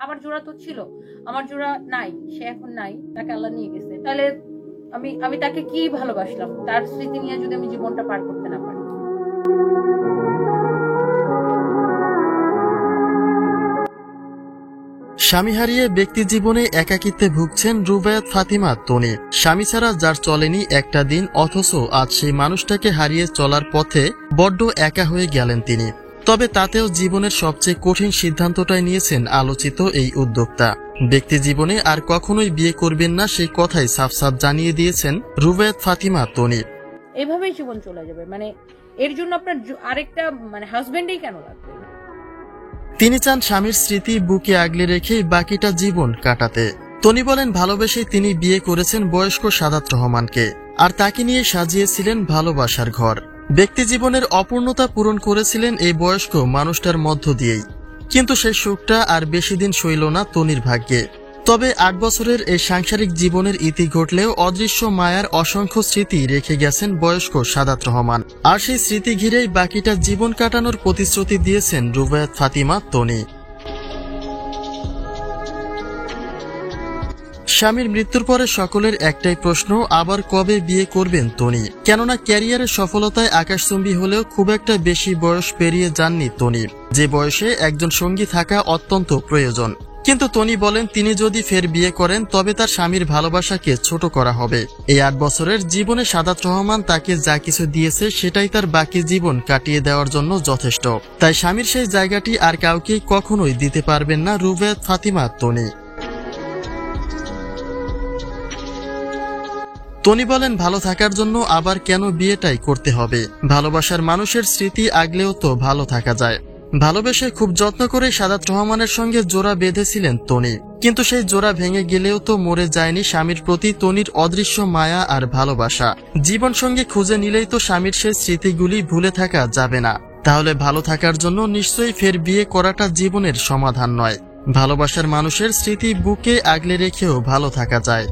আমার জোড়া তো ছিল, আমার জোড়া নাই, সে এখন নাই, তাকে আল্লাহ নিয়ে গেছে। তাহলে আমি আমি তাকে কি ভালোবাসলাম? তার স্মৃতি নিয়ে যদি আমি জীবনটা পার করতে না পারি। স্বামী হারিয়ে ব্যক্তি জীবনে একাকিত্বে ভুগছেন রুবায়াত ফাতিমা তনি। স্বামী ছাড়া যার চলেনি একটা দিন, অথচ আজ সেই মানুষটাকে হারিয়ে চলার পথে বড্ড একা হয়ে গেলেন তিনি। তবে তাতেও জীবনের সবচেয়ে কঠিন সিদ্ধান্তটাই নিয়েছেন আলোচিত এই উদ্যোক্তা। ব্যক্তি জীবনে আর কখনোই বিয়ে করবেন না সেই কথাই সাফ সাফ জানিয়ে দিয়েছেন রুবায়াত ফাতিমা তনি। এভাবেই জীবন চলে যাবে, মানে এর জন্য আপনার আরেকটা হাজবেন্ডই কেন লাগবে? তিনি চান স্বামীর স্মৃতি বুকে আগলে রেখেই বাকিটা জীবন কাটাতে। তনি বলেন, ভালোবেসেই তিনি বিয়ে করেছেন বয়স্ক সাদাত রহমানকে, আর তাকে নিয়ে সাজিয়েছিলেন ভালোবাসার ঘর। ব্যক্তি জীবনের অপূর্ণতা পূরণ করেছিলেন এই বয়স্ক মানুষটার মধ্য দিয়েই। কিন্তু সেই সুখটা আর বেশি দিন সইল না তনির ভাগ্যে। তবে ৮ বছরের এই সাংসারিক জীবনের ইতি ঘটলেও অদৃশ্য মায়ার অসংখ্য স্মৃতি রেখে গেছেন বয়স্ক সাদাত রহমান। আর সেই স্মৃতি ঘিরেই বাকিটা জীবন কাটানোর প্রতিশ্রুতি দিয়েছেন রুবায়াত ফাতিমা তনি। স্বামীর মৃত্যুর পরে সকলের একটাই প্রশ্ন, আবার কবে বিয়ে করবেন তনি? কেননা ক্যারিয়ারের সফলতায় আকাশচুম্বী হলেও খুব একটা বেশি বয়স পেরিয়ে যাননি তনি, যে বয়সে একজন সঙ্গী থাকা অত্যন্ত প্রয়োজন। কিন্তু তনি বলেন, তিনি যদি ফের বিয়ে করেন তবে তার স্বামীর ভালোবাসাকে ছোট করা হবে। এই ৮ বছরের জীবনে সাদাত রহমান তাকে যা কিছু দিয়েছে সেটাই তার বাকি জীবন কাটিয়ে দেওয়ার জন্য যথেষ্ট। তাই স্বামীর সেই জায়গাটি আর কাউকেই কখনোই দিতে পারবেন না রুবায়াত ফাতিমা তনি। তনি বলেন, ভালো থাকার জন্য আবার কেন বিয়েটাই করতে হবে? ভালোবাসার মানুষের স্মৃতি আগলেও তো ভালো থাকা যায়। ভালোবেসে খুব যত্ন করে সাদাত রহমানের সঙ্গে জোড়া বেঁধেছিলেন তনি, কিন্তু সেই জোড়া ভেঙে গেলেও তো মরে যায়নি স্বামীর প্রতি তনির অদৃশ্য মায়া আর ভালোবাসা। জীবন সঙ্গে খুঁজে নিলেই তো স্বামীর সেই স্মৃতিগুলি ভুলে থাকা যাবে না। তাহলে ভালো থাকার জন্য নিশ্চয়ই ফের বিয়ে করাটা জীবনের সমাধান নয়। ভালোবাসার মানুষের স্মৃতি বুকে আগলে রেখেও ভালো থাকা যায়।